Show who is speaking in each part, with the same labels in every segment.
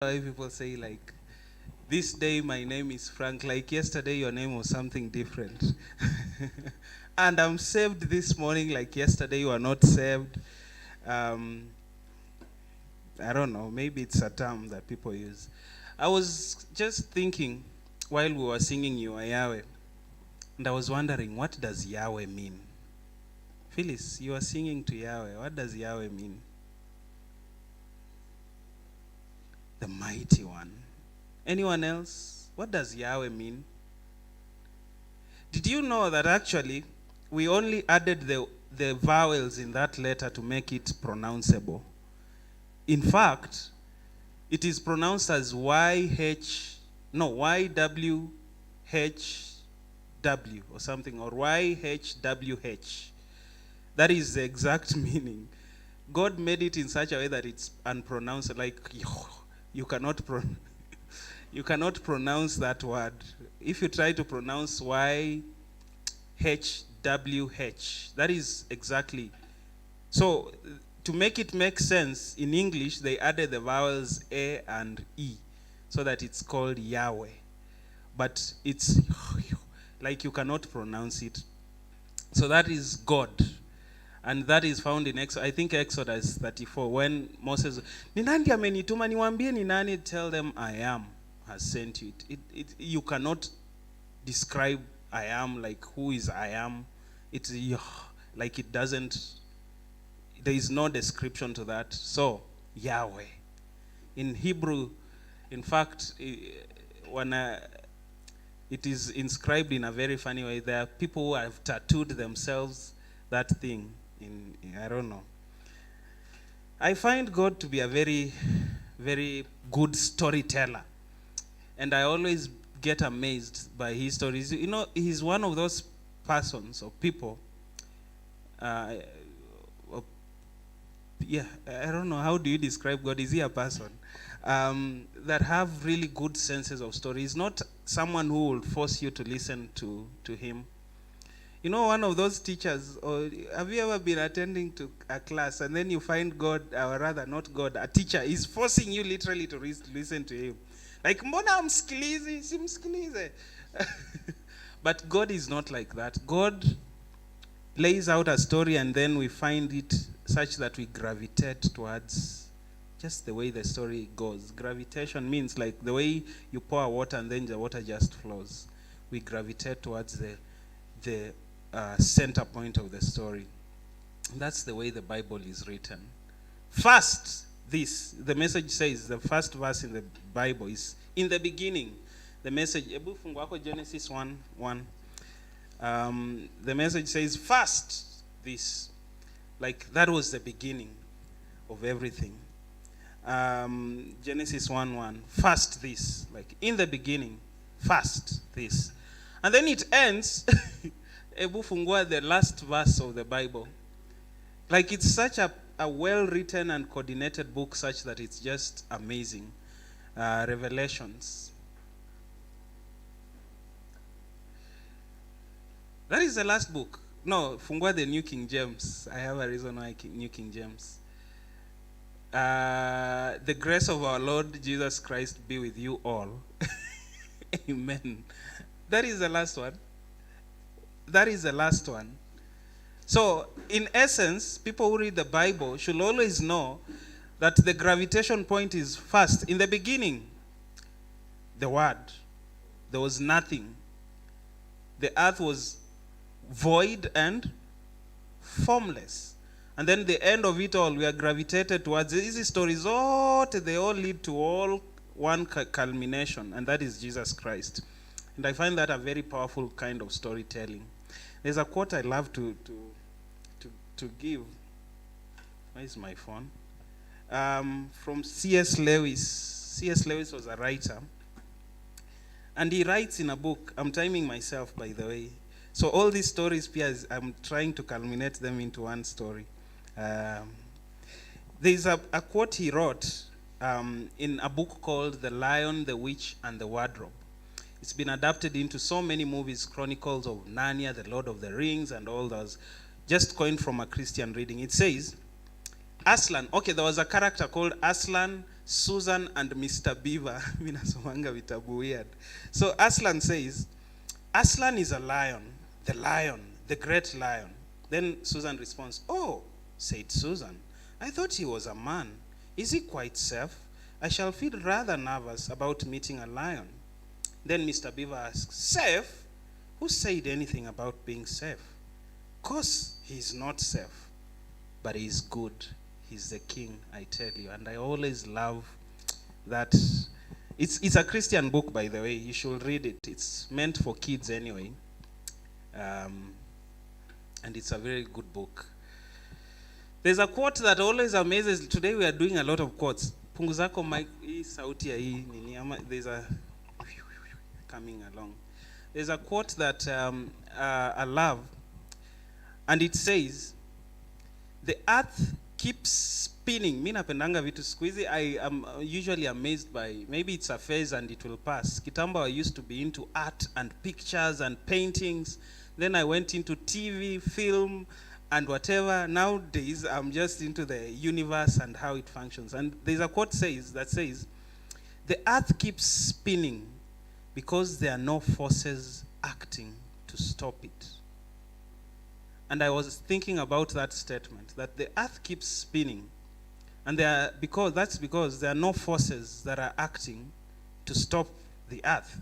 Speaker 1: Why people say like this day my name is Frank, like yesterday your name was something different. And I'm saved this morning, like yesterday you are not saved. Um, I don't know, maybe it's a term that people use. I was just thinking while we were singing You Are Yahweh, and I was wondering, what does Yahweh mean? Phyllis, you are singing to Yahweh. What does Yahweh mean? The mighty one. Anyone else? What does Yahweh mean? Did you know that actually we only added the vowels in that letter to make it pronounceable? In fact, it is pronounced as YWHW or something, or YHWH. That is the exact meaning. God made it in such a way that it's unpronounceable, like you cannot you cannot pronounce that word. If you try to pronounce YHWH, that is exactly. So to make it make sense, in English, they added the vowels A and E so that it's called Yahweh. But it's like you cannot pronounce it. So that is God. And that is found in I think Exodus 34, when Moses, ni nani amenituma niwaambie ni nani, tell them I am has sent you. You cannot describe I am, like who is I am. It's like it doesn't, there is no description to that. So Yahweh in Hebrew, in fact, when it is inscribed in a very funny way. There are people who have tattooed themselves that thing in I don't know. I find God to be a very, very good storyteller, and I always get amazed by his stories. You know, he's one of those persons or people. Yeah, I don't know, how do you describe God? Is he a person? That have really good senses of story. He's not someone who will force you to listen to him. You know, one of those teachers, or have you ever been attending to a class and then you find God, or rather not God, a teacher is forcing you literally to listen to him. Like, mbona msikilize, simsikilize. But God is not like that. God lays out a story and then we find it such that we gravitate towards just the way the story goes. Gravitation means like the way you pour water and then the water just flows. We gravitate towards the center point of the story. That's the way the Bible is written. First, the message says, the first verse in the Bible is, in the beginning. The message, Genesis 1:1. The message says, first, this. Like, that was the beginning of everything. Genesis 1:1. First, this. Like, in the beginning, first, this. And then it ends, the last verse of the Bible. Like, it's such a well-written and coordinated book such that it's just amazing. Revelations. That is the last book. No, Fungua the New King James. I have a reason why New King James. The grace of our Lord Jesus Christ be with you all. Amen. That is the last one. That is the last one. So, in essence, people who read the Bible should always know that the gravitation point is first. In the beginning, the Word. There was nothing. The earth was void and formless. And then the end of it all, we are gravitated towards these stories. They all lead to all one culmination, and that is Jesus Christ. And I find that a very powerful kind of storytelling. There's a quote I love to give. Where is my phone? From C.S. Lewis. C.S. Lewis was a writer. And he writes in a book, I'm timing myself, by the way. So all these stories, I'm trying to culminate them into one story. There's a quote he wrote in a book called The Lion, the Witch, and the Wardrobe. It's been adapted into so many movies, Chronicles of Narnia, The Lord of the Rings, and all those, just coined from a Christian reading. It says, Aslan, there was a character called Aslan, Susan and Mr. Beaver. Mimi nasomanga vitabu weird. So Aslan says, Aslan is a lion, the great lion. Then Susan responds, oh, said Susan, I thought he was a man. Is he quite safe? I shall feel rather nervous about meeting a lion. Then Mr. Beaver asks, safe? Who said anything about being safe? Of course, he's not safe, but he's good. He's the king, I tell you. And I always love that. It's a Christian book, by the way. You should read it. It's meant for kids anyway. And it's a very good book. There's a quote that always amazes. Today we are doing a lot of quotes. Punguzako mic, hii sauti ya hii nini ama there's a coming along. There's a quote that I love, and it says, the earth keeps spinning. Mimi napendanga vitu siku hizi. I am usually amazed by, maybe it's a phase and it will pass. Kitambo I used to be into art and pictures and paintings. Then I went into TV, film, and whatever. Nowadays, I'm just into the universe and how it functions. And there's a quote that says, the earth keeps spinning because there are no forces acting to stop it. And I was thinking about that statement, that the earth keeps spinning, and that's because there are no forces that are acting to stop the earth.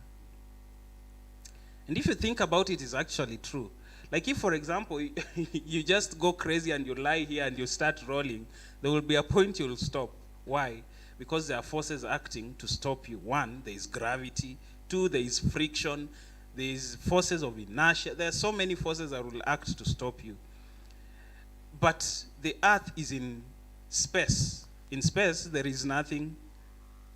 Speaker 1: And if you think about it, it's actually true. Like if, for example, you just go crazy and you lie here and you start rolling, there will be a point you'll stop. Why? Because there are forces acting to stop you. One, there is gravity. Two, there is friction. There is forces of inertia. There are so many forces that will act to stop you. But the earth is in space. In space, there is nothing.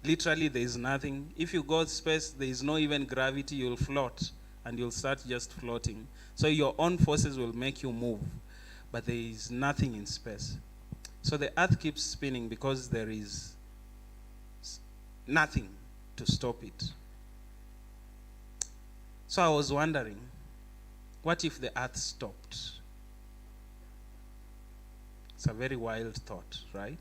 Speaker 1: Literally, there is nothing. If you go to space, there is no even gravity. You'll float, and you'll start just floating. So your own forces will make you move. But there is nothing in space. So the earth keeps spinning because there is nothing to stop it. So I was wondering, what if the earth stopped? It's a very wild thought, right?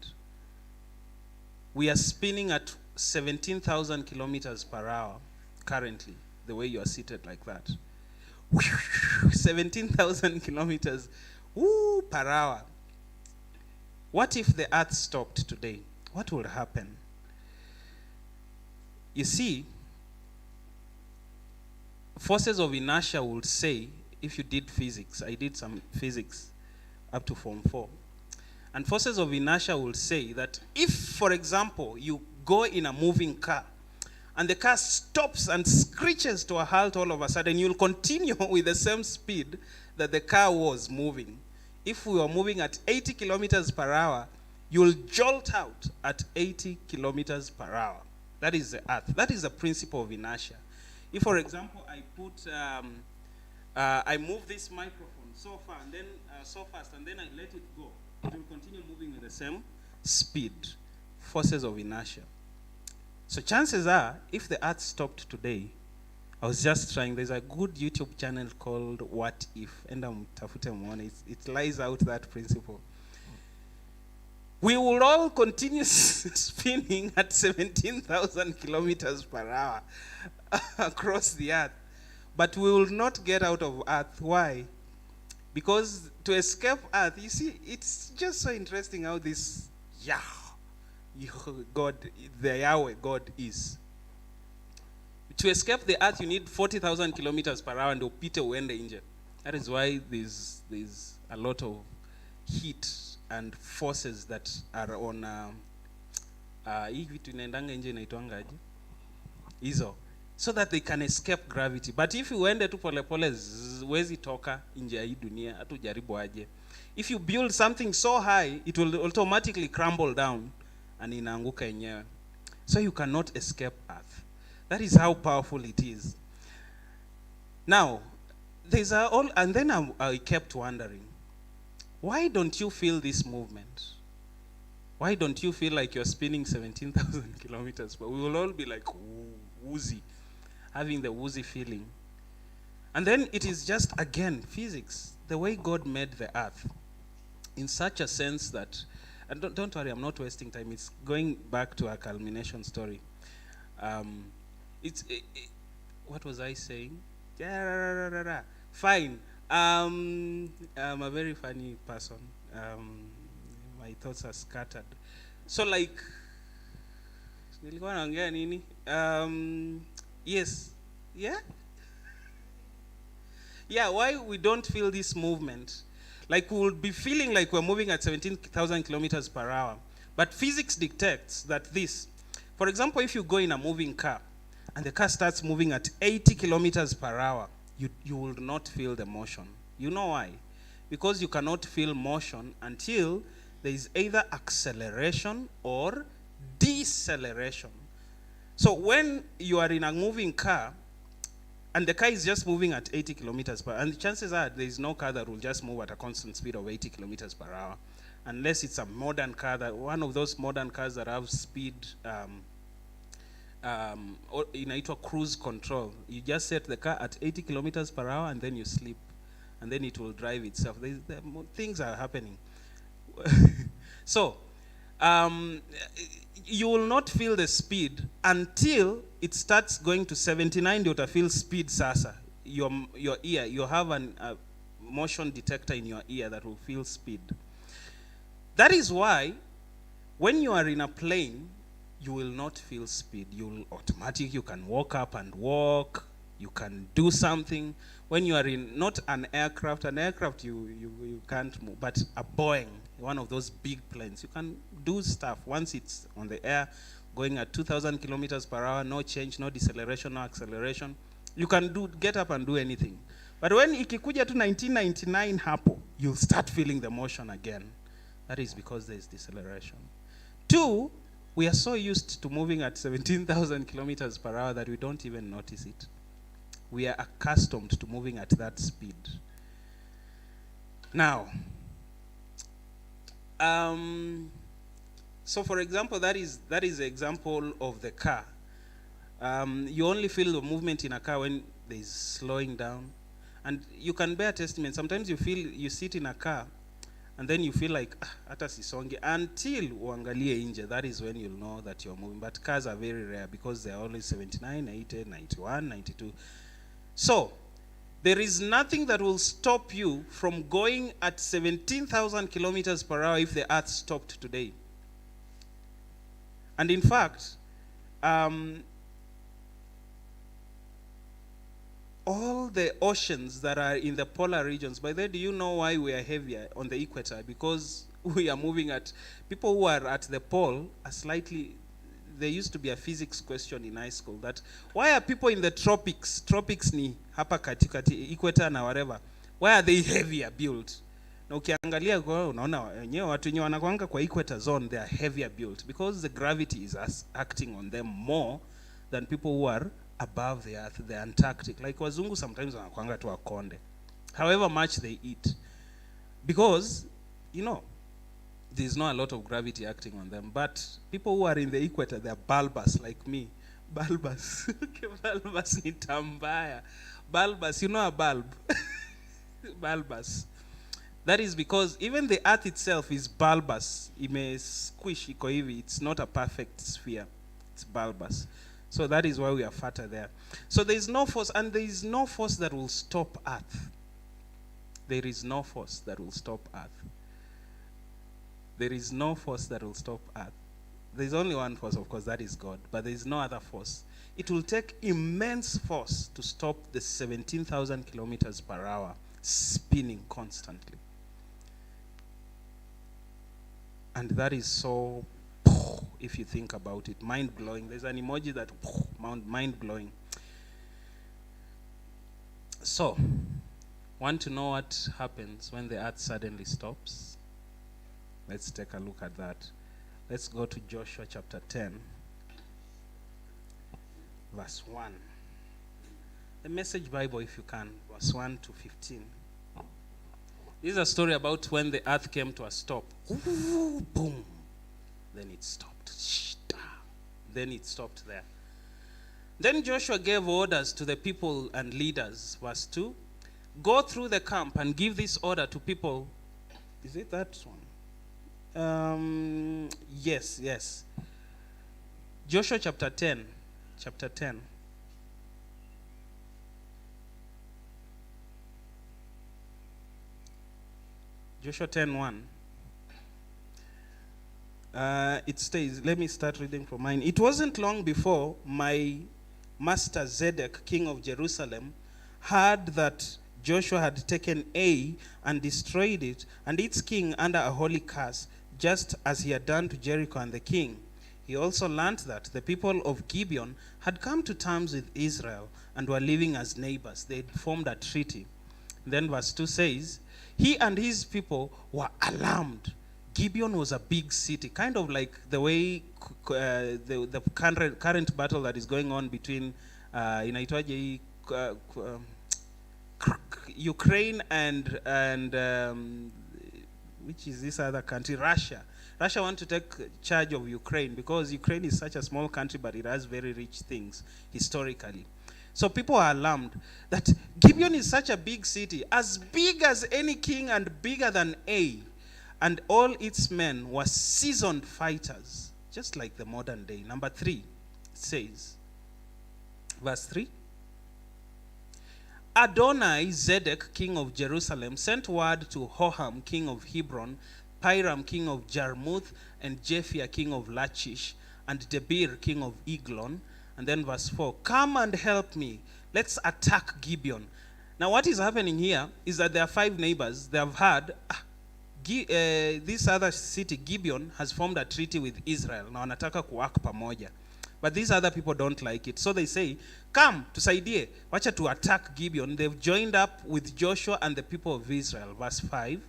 Speaker 1: We are spinning at 17,000 kilometers per hour currently, the way you are seated like that. 17,000 kilometers per hour. What if the earth stopped today? What would happen? You see, forces of inertia would say, if you did physics, I did some physics up to Form 4, and forces of inertia will say that if, for example, you go in a moving car, and the car stops and screeches to a halt all of a sudden, you'll continue with the same speed that the car was moving. If we were moving at 80 kilometers per hour, you'll jolt out at 80 kilometers per hour. That is the earth. That is the principle of inertia. If, for example, I move this microphone so far and then so fast, and then I let it go, it will continue moving with the same speed. Forces of inertia. So chances are, if the earth stopped today, I was just trying, there's a good YouTube channel called What If, and it lies out that principle. We will all continue spinning at 17,000 kilometers per hour across the earth, but we will not get out of earth. Why? Because to escape earth, you see, it's just so interesting how this God, the Yahweh God is. To escape the earth, you need 40,000 kilometers per hour and upite uende nje. That is why there's a lot of heat and forces that are on hii vitu inaendanga nje inaitwangaje hizo, so that they can escape gravity. But if you uende tu polepole, wezi toka nje ya hii dunia, hatu jaribu aje. If you build something so high, it will automatically crumble down and inaanguka yenyewe. So you cannot escape earth. That is how powerful it is. Now, and then I kept wondering, why don't you feel this movement? Why don't you feel like you're spinning 17,000 kilometers? But we will all be like woozy, having the woozy feeling. And then it is just, again, physics. The way God made the earth, in such a sense that And don't worry, I'm not wasting time. It's going back to our culmination story. What was I saying? Fine. I'm a very funny person. My thoughts are scattered. So like, nilikuwa naongea nini? Yes. Yeah? Yeah, why we don't feel this movement? Like we'll be feeling like we're moving at 17,000 kilometers per hour. But physics dictates that this, for example, if you go in a moving car and the car starts moving at 80 kilometers per hour, you will not feel the motion. You know why? Because you cannot feel motion until there is either acceleration or deceleration. So when you are in a moving car, and the car is just moving at 80 kilometers per hour, and the chances are there is no car that will just move at a constant speed of 80 kilometers per hour, unless it's a modern car, that one of those modern cars that have speed, inaitwa cruise control. You just set the car at 80 kilometers per hour and then you sleep, and then it will drive itself. Things are happening. So, you will not feel the speed until it starts going to 79. You will feel speed sasa. Your ear, you have a motion detector in your ear that will feel speed. That is why when you are in a plane, you will not feel speed. You can walk up and walk, you can do something. When you are in not an aircraft you can't move, but a Boeing, one of those big planes, you can do stuff. Once it's on the air, going at 2,000 kilometers per hour, no change, no deceleration, no acceleration, you can get up and do anything. But when ikikuja to 1999 hapo, you'll start feeling the motion again. That is because there's deceleration. 2, we are so used to moving at 17,000 kilometers per hour that we don't even notice it. We are accustomed to moving at that speed. Now, so for example, that is the example of the car. You only feel the movement in a car when there is slowing down. And you can bear testament. Sometimes you sit in a car and then you feel like, hata sisonge, until uangalie inje. That is when you'll know that you're moving. But cars are very rare because they're always 79, 80, 91, 92. So, there is nothing that will stop you from going at 17,000 kilometers per hour if the earth stopped today. And in fact, all the oceans that are in the polar regions, by the way, do you know why we are heavier on the equator? Because we are moving at, people who are at the pole are slightly, there used to be a physics question in high school that why are people in the tropics ni hapa katikati, equator na whatever, why are they heavier built? Na ukiangalia kwa unaona wenyewe watu wenyewe wanakuanga kwa equator zone, they are heavier built because the gravity is acting on them more than people who are above the earth, the Antarctic. Like wazungu sometimes wanakuanga tu wakonde, however much they eat, because you know there's not a lot of gravity acting on them. But people who are in the equator, they're bulbous like me. Bulbous. Bulbous ni tambaya. Bulbous, you know a bulb. Bulbous. That is because even the earth itself is bulbous. It may squish, iko hivi. It's not a perfect sphere. It's bulbous. So that is why we are fatter there. So there is no force, and there is no force that will stop earth. There is no force that will stop earth. There is no force that will stop earth. There is only one force, of course, that is God. But there is no other force. It will take immense force to stop the 17,000 kilometers per hour spinning constantly. And that is so, if you think about it, mind-blowing. There's an emoji that, mind-blowing. So, want to know what happens when the earth suddenly stops? Let's take a look at that. Let's go to Joshua chapter 10, verse 1. The Message Bible, if you can, verse 1 to 15. This is a story about when the earth came to a stop. Ooh, boom. Then it stopped. Then it stopped there. Then Joshua gave orders to the people and leaders. Verse 2. Go through the camp and give this order to people. Is it that one? Yes, yes. Joshua chapter 10. Chapter 10. Joshua 10:1. It stays, let me start reading from mine. It wasn't long before my master Zedek, king of Jerusalem, heard that Joshua had taken Ai and destroyed it, and its king under a holy curse, just as he had done to Jericho and the king. He also learned that the people of Gibeon had come to terms with Israel and were living as neighbors. They had formed a treaty. Then verse 2 says, he and his people were alarmed. Gibeon was a big city, kind of like the way the current battle that is going on between Ukraine and which is this other country, Russia. Russia want to take charge of Ukraine because Ukraine is such a small country, but it has very rich things historically. So people are alarmed that Gibeon is such a big city, as big as any king and bigger than Ai. And all its men were seasoned fighters, just like the modern day. Number 3 says, verse 3, Adonai Zedek, king of Jerusalem, sent word to Hoham, king of Hebron, Piram, king of Jarmuth, and Jephthah, king of Lachish, and Debir, king of Eglon. And then verse 4, come and help me. Let's attack Gibeon. Now what is happening here is that there are 5 neighbors. They have had, this other city, Gibeon, has formed a treaty with Israel. Na wanataka kuwaka pamoja. But these other people don't like it. So they say, come, tusaidie. Wacha to attack Gibeon. They've joined up with Joshua and the people of Israel. Verse 5.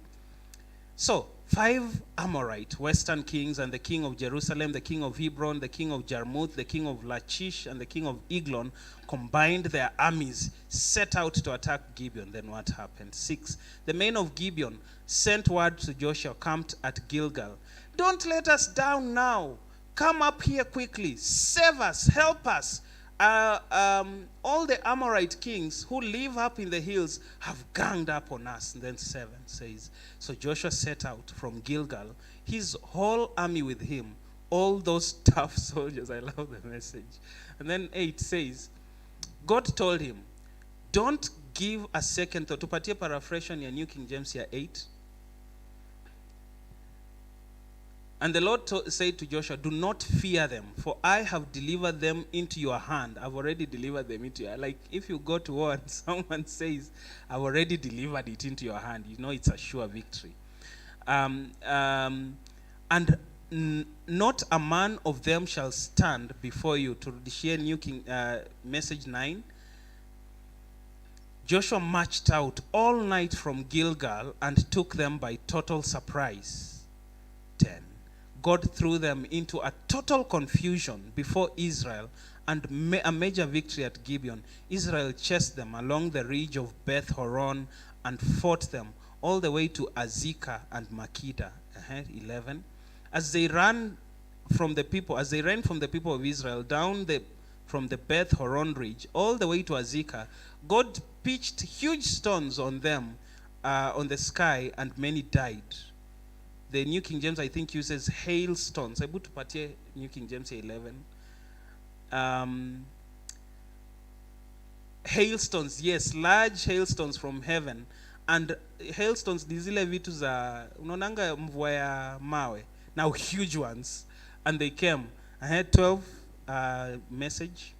Speaker 1: So, 5 Amorite, western kings, and the king of Jerusalem, the king of Hebron, the king of Jarmuth, the king of Lachish, and the king of Eglon combined their armies, set out to attack Gibeon. Then what happened? 6. The men of Gibeon sent word to Joshua, camped at Gilgal. Don't let us down now. Come up here quickly. Save us. Help us. All the Amorite kings who live up in the hills have ganged up on us. And then 7 says, so Joshua set out from Gilgal, his whole army with him, all those tough soldiers. I love the message. And then 8 says, God told him, don't give a second thought. Tupatie paraphrase ya New King James ya 8. And the Lord said to Joshua, do not fear them, for I have delivered them into your hand. I've already delivered them into your hand. Like if you go to war and someone says, I've already delivered it into your hand, you know it's a sure victory. Not a man of them shall stand before you. To share New King Message 9. Joshua marched out all night from Gilgal and took them by total surprise. 10. God threw them into a total confusion before Israel and a major victory at Gibeon. Israel chased them along the ridge of Beth Horon and fought them all the way to Azekah and Makkedah. 11. As they ran from the people of Israel down from the Beth Horon ridge all the way to Azekah, God pitched huge stones on them on the sky, and many died. The New King James, I think, uses hailstones. I put tupatie New King James 11. Hailstones, yes, large hailstones from heaven. And hailstones ni zile vitu za unaonanga mvua ya mawe. Now huge ones. And they came. I had 12 message.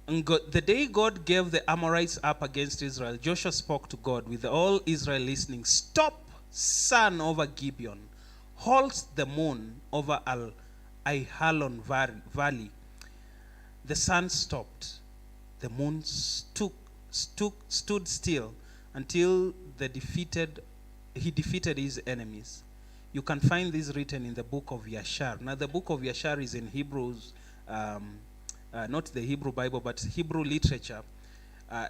Speaker 1: And the day God gave the Amorites up against Israel, Joshua spoke to God with all Israel listening. Stop, sun over Gibeon. Halt the moon over Aijalon Valley. The sun stopped. The moon stood still until he defeated his enemies. You can find this written in the book of Yashar. Now the book of Yashar is in Hebrews, not the Hebrew Bible, but Hebrew literature.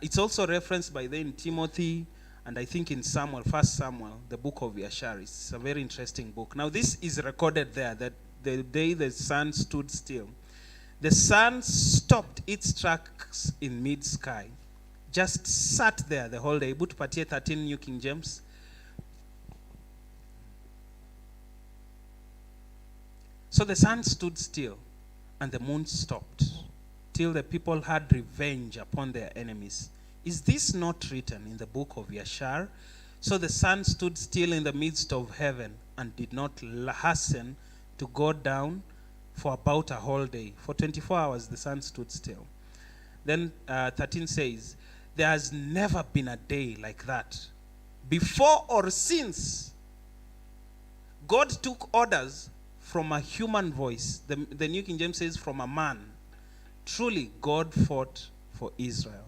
Speaker 1: It's also referenced by then in Timothy, and I think in Samuel, 1 Samuel, the book of Yashar. It's a very interesting book. Now this is recorded there, that the day the sun stood still, the sun stopped its tracks in mid-sky, just sat there the whole day. But 13 New King James. So the sun stood still, and the moon stopped, till the people had revenge upon their enemies. Is this not written in the book of Yashar? So the sun stood still in the midst of heaven, and did not hasten to go down for about a whole day. For 24 hours the sun stood still. Then 13 says, there has never been a day like that, before or since. God took orders from a human voice. The New King James says from a man. Truly, God fought for Israel.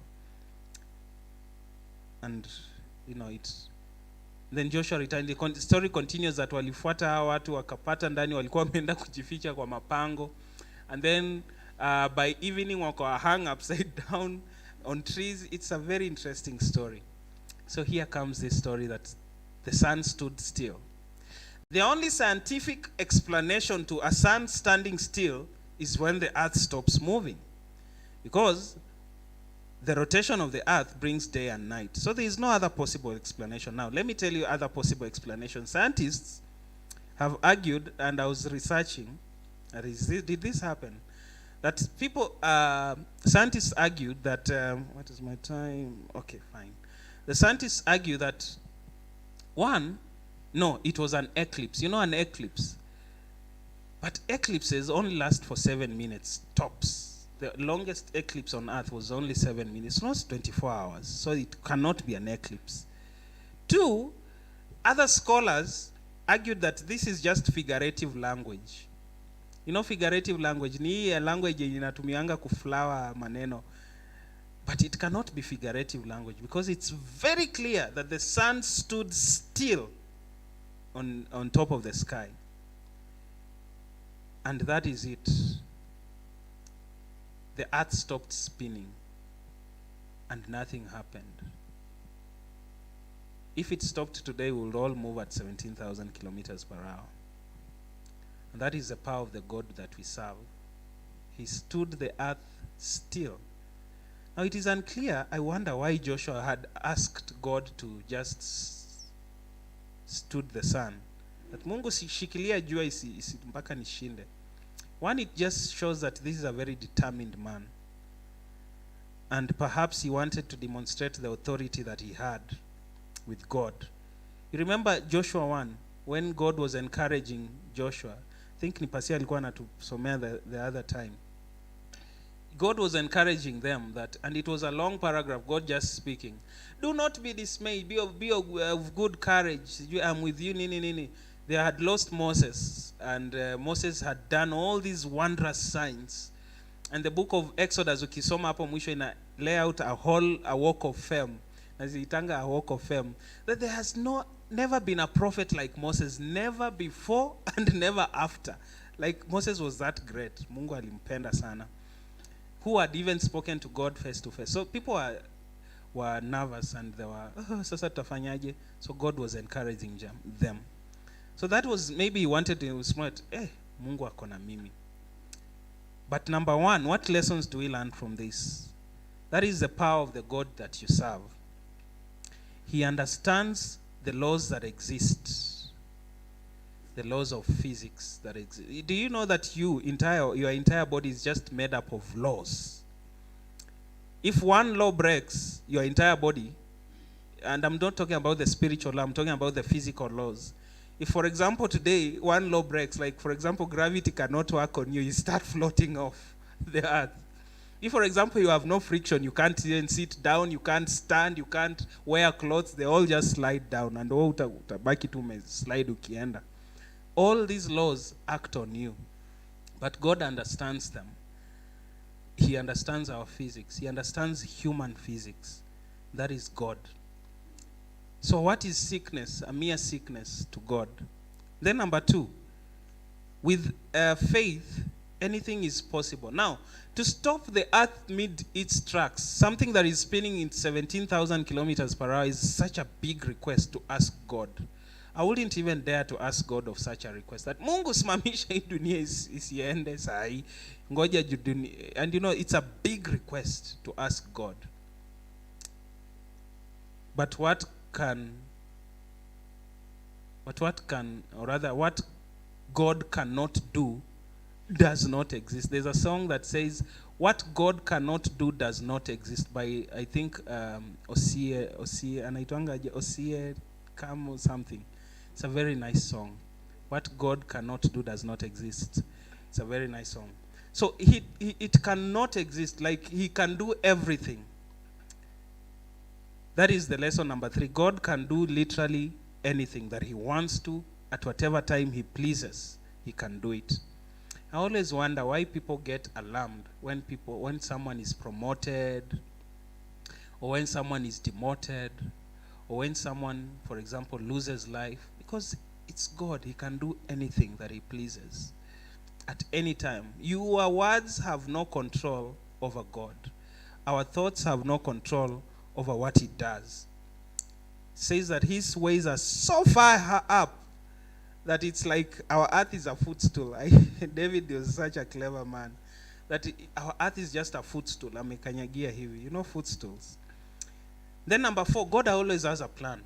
Speaker 1: And, then Joshua returned. The story continues that walifuata hawa watu wakapata ndani, walikuwa wameenda kujificha kwa mapango. And then by evening wako hung upside down on trees. It's a very interesting story. So here comes this story that the sun stood still. The only scientific explanation to a sun standing still is when the earth stops moving, because the rotation of the earth brings day and night. So there is no other possible explanation. Now, let me tell you other possible explanations. Scientists have argued, and I was researching, did this happen? That scientists argued that, what is my time? Okay, fine. The scientists argue that, no, it was an eclipse. You know an eclipse? But eclipses only last for 7 minutes, tops. The longest eclipse on earth was only 7 minutes, not 24 hours. So it cannot be an eclipse. 2, other scholars argued that this is just figurative language. You know figurative language, ni a language inatumianga kuflower maneno. But it cannot be figurative language, because it's very clear that the sun stood still on top of the sky. And that is it. The earth stopped spinning and nothing happened. If it stopped today, we would all move at 17,000 kilometers per hour. And that is the power of the God that we serve. He stood the earth still. Now it is unclear, I wonder why Joshua had asked God to just stood the sun. That Mungu shikilia jua isi mpaka nishinde. One, it just shows that this is a very determined man. And perhaps he wanted to demonstrate the authority that he had with God. You remember Joshua 1, when God was encouraging Joshua. I think Nipasia alikuwa anatusomea the other time. God was encouraging them that, and it was a long paragraph, God just speaking. Do not be dismayed, be of good courage. I'm with you, nini, nini. They had lost Moses, and Moses had done all these wondrous signs. And the book of Exodus, ukisoma hapo mwisho ina lay out a walk of fame. Naziitanga a walk of fame. That there has never been a prophet like Moses, never before and never after. Like Moses was that great. Mungu alimpenda sana. Who had even spoken to God face to face. So people were nervous, and they were, sasa tutafanyaje? So God was encouraging them. So that was, maybe he wanted to smart, Mungu ako na mimi. But number one, what lessons do we learn from this? That is the power of the God that you serve. He understands the laws that exist, the laws of physics that exist. Do you know that your entire body is just made up of laws? If one law breaks, your entire body, and I'm not talking about the spiritual law, I'm talking about the physical laws. If, for example, today one law breaks, like, for example, gravity cannot work on you, you start floating off the earth. If, for example, you have no friction, you can't even sit down, you can't stand, you can't wear clothes, they all just slide down, and utabaki tu slide ukienda. All these laws act on you, but God understands them. He understands our physics. He understands human physics. That is God. So what is sickness? A mere sickness to God. Then number 2, with faith, anything is possible. Now, to stop the earth mid its tracks, something that is spinning in 17,000 kilometers per hour, is such a big request to ask God. I wouldn't even dare to ask God of such a request. That Mungu simamisha hii dunia isiende sahi. Ngoja dunia. And you know, it's a big request to ask God. But what God cannot do does not exist. There's a song that says, what God cannot do does not exist, by, I think, Osie, anaitwanga Osie Kam or something. It's a very nice song. What God cannot do does not exist. It's a very nice song. So it cannot exist, like he can do everything. That is the lesson number 3. God can do literally anything that he wants to, at whatever time he pleases. He can do it. I always wonder why people get alarmed when someone is promoted, or when someone is demoted, or when someone, for example, loses life. Because it's God. He can do anything that he pleases at any time. Your words have no control over God. Our thoughts have no control over what he does. It says that his ways are so far up that it's like our earth is a footstool. David was such a clever man. That our earth is just a footstool. Amekanyagia hivi. You know footstools. Then number 4, God always has a plan.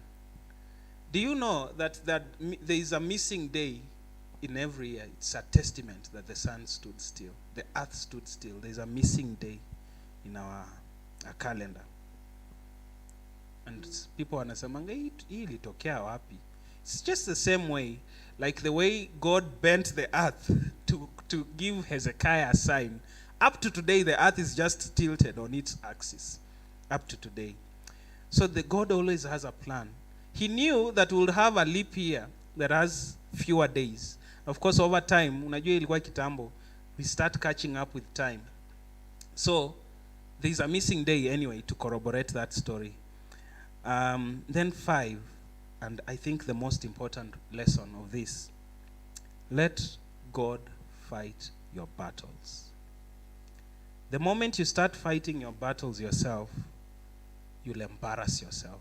Speaker 1: Do you know that there is a missing day in every year? It's a testament that the sun stood still. The earth stood still. There's a missing day in our calendar. And people wanasemanga hii ilitokea wapi? It's just the same way, like the way God bent the earth to give Hezekiah a sign. Up to today, the earth is just tilted on its axis. Up to today. So the God always has a plan. He knew that we'll have a leap year that has fewer days. Of course, over time, unajua ilikuwa kitambo, we start catching up with time. So there's a missing day anyway to corroborate that story. Then 5, and I think the most important lesson of this, let God fight your battles. The moment you start fighting your battles yourself, you'll embarrass yourself.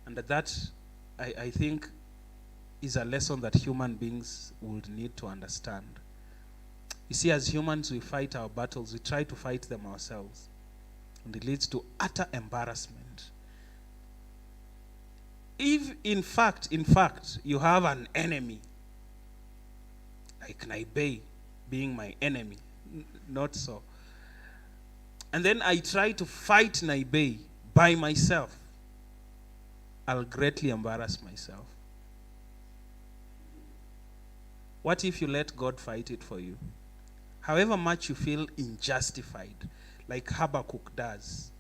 Speaker 1: And that, I think, is a lesson that human beings would need to understand. You see, as humans, we fight our battles. We try to fight them ourselves. And it leads to utter embarrassment. If, in fact, you have an enemy, like Naibei being my enemy, not so. And then I try to fight Naibei by myself, I'll greatly embarrass myself. What if you let God fight it for you? However much you feel unjustified, like Habakkuk does.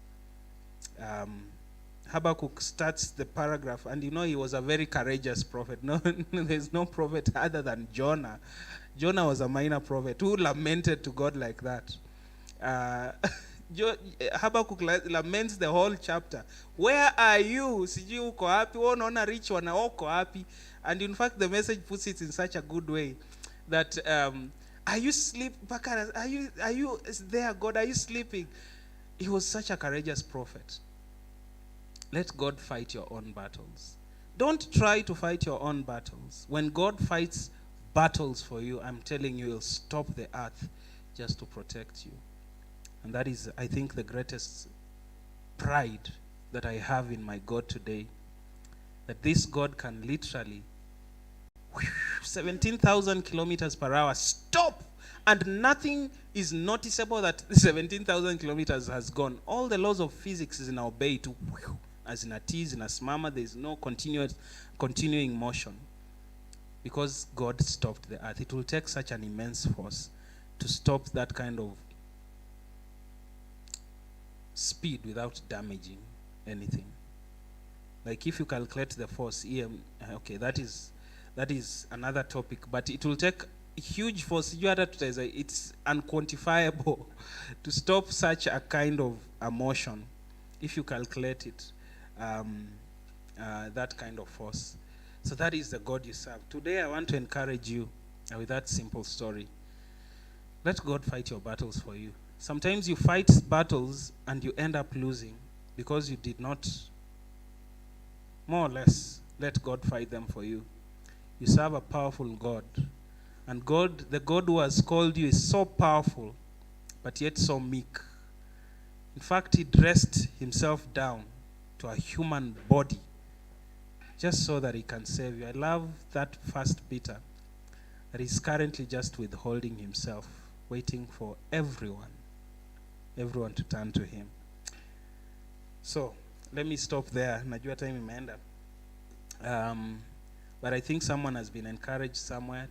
Speaker 1: Habakkuk starts the paragraph, and you know he was a very courageous prophet. No, there's no prophet other than Jonah. Jonah was a minor prophet who lamented to God like that. Habakkuk laments the whole chapter. Where are you? Sijui uko wapi? Wewe unaona rich wana uko wapi? And in fact, the message puts it in such a good way that are you sleeping? Are you there, God? Are you sleeping? He was such a courageous prophet. Let God fight your own battles. Don't try to fight your own battles. When God fights battles for you, I'm telling you, he'll stop the earth just to protect you. And that is, I think, the greatest pride that I have in my God today. That this God can literally 17,000 kilometers per hour stop, and nothing is noticeable that 17,000 kilometers has gone. All the laws of physics is in obey to, as in a T, in a smama, there is no continuing motion, because God stopped the earth. It will take such an immense force to stop that kind of speed without damaging anything. Like if you calculate the force, okay, that is another topic, but it will take a huge force. It's unquantifiable to stop such a kind of emotion if you calculate it, that kind of force. So that is the God you serve. Today I want to encourage you with that simple story. Let God fight your battles for you. Sometimes you fight battles and you end up losing because you did not, more or less, let God fight them for you. You serve a powerful God. And God, the God who has called you, is so powerful, but yet so meek. In fact, he dressed himself down to a human body just so that he can save you. I love that first Peter, That he's currently just withholding himself, waiting for everyone to turn to him. So, let me stop there. Najua time imeenda. But I think someone has been encouraged somewhere